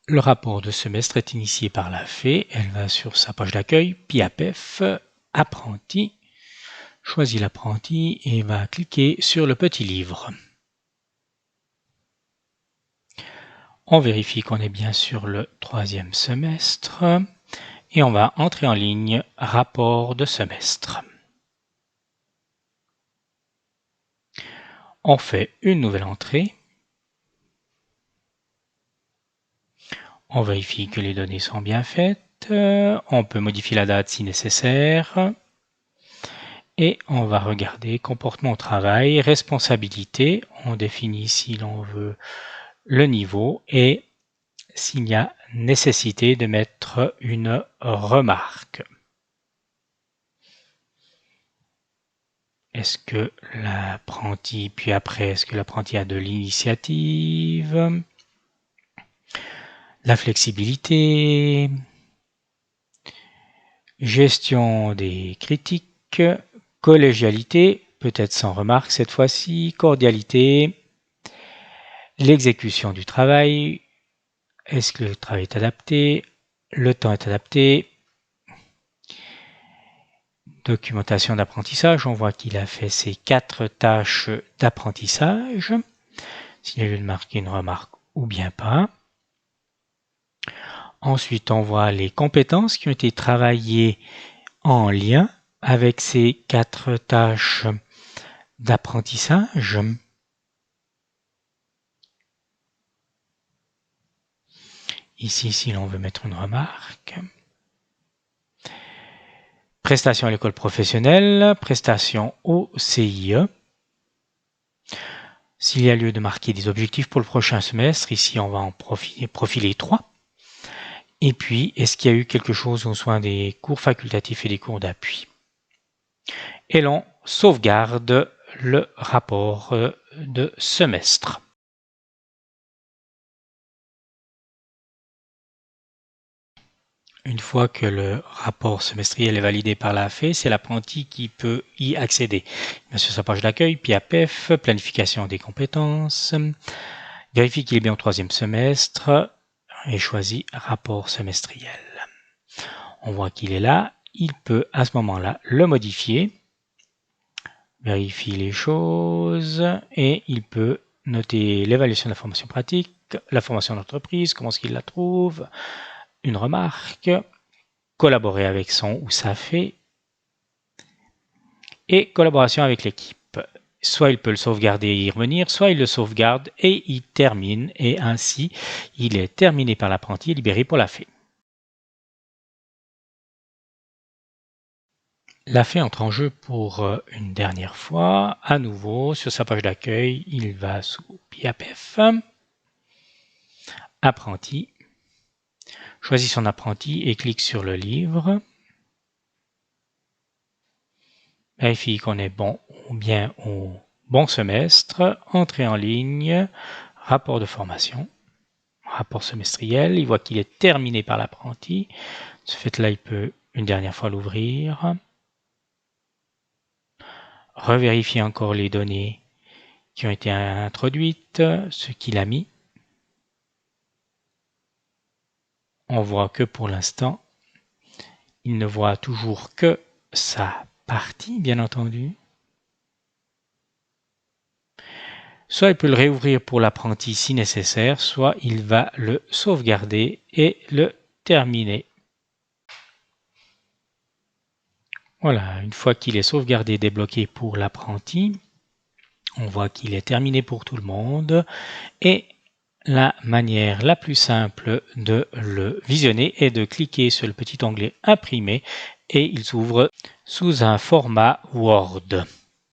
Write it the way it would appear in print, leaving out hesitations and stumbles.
Le rapport de semestre est initié par la fée. Elle va sur sa page d'accueil, PIAPF, apprenti, choisit l'apprenti et va cliquer sur le petit livre. On vérifie qu'on est bien sur le 3e semestre et on va entrer en ligne rapport de semestre. On fait une nouvelle entrée. On vérifie que les données sont bien faites. On peut modifier la date si nécessaire. Et on va regarder comportement au travail, responsabilité. On définit si l'on veut le niveau et s'il y a nécessité de mettre une remarque. Est-ce que l'apprenti, puis après, est-ce que l'apprenti a de l'initiative? La flexibilité, gestion des critiques, collégialité, peut-être sans remarque cette fois-ci, cordialité, l'exécution du travail, est-ce que le travail est adapté, le temps est adapté, documentation d'apprentissage, on voit qu'il a fait ses 4 tâches d'apprentissage, s'il y a lieu de marquer une remarque ou bien pas. Ensuite, on voit les compétences qui ont été travaillées en lien avec ces 4 tâches d'apprentissage. Ici, si l'on veut mettre une remarque. Prestations à l'école professionnelle, prestations au CIE. S'il y a lieu de marquer des objectifs pour le prochain semestre, ici on va en profiler 3. Et puis, est-ce qu'il y a eu quelque chose au sein des cours facultatifs et des cours d'appui? Et l'on sauvegarde le rapport de semestre. Une fois que le rapport semestriel est validé par la fée, c'est l'apprenti qui peut y accéder. Il va sur sa page d'accueil, PIAPF, planification des compétences, vérifie qu'il est bien au 3e semestre et choisit rapport semestriel. On voit qu'il est là, il peut à ce moment-là le modifier, vérifie les choses et il peut noter l'évaluation de la formation pratique, la formation d'entreprise, comment est-ce qu'il la trouve, une remarque, collaborer avec son ou sa fée et collaboration avec l'équipe. Soit il peut le sauvegarder et y revenir, soit il le sauvegarde et il termine et ainsi il est terminé par l'apprenti et libéré pour la fée. La fée entre en jeu pour une dernière fois. À nouveau, sur sa page d'accueil, il va sous PIAPF, apprenti, choisit son apprenti et clique sur le livre. Vérifie qu'on est bon ou bien au bon semestre, entrée en ligne, rapport de formation, rapport semestriel. Il voit qu'il est terminé par l'apprenti. De ce fait-là, il peut une dernière fois l'ouvrir. Revérifier encore les données qui ont été introduites, ce qu'il a mis. On voit que pour l'instant, il ne voit toujours que sa partie, bien entendu. Soit il peut le réouvrir pour l'apprenti si nécessaire, soit il va le sauvegarder et le terminer. Voilà, une fois qu'il est sauvegardé et débloqué pour l'apprenti, on voit qu'il est terminé pour tout le monde et la manière la plus simple de le visionner est de cliquer sur le petit onglet imprimer et il s'ouvre sous un format Word.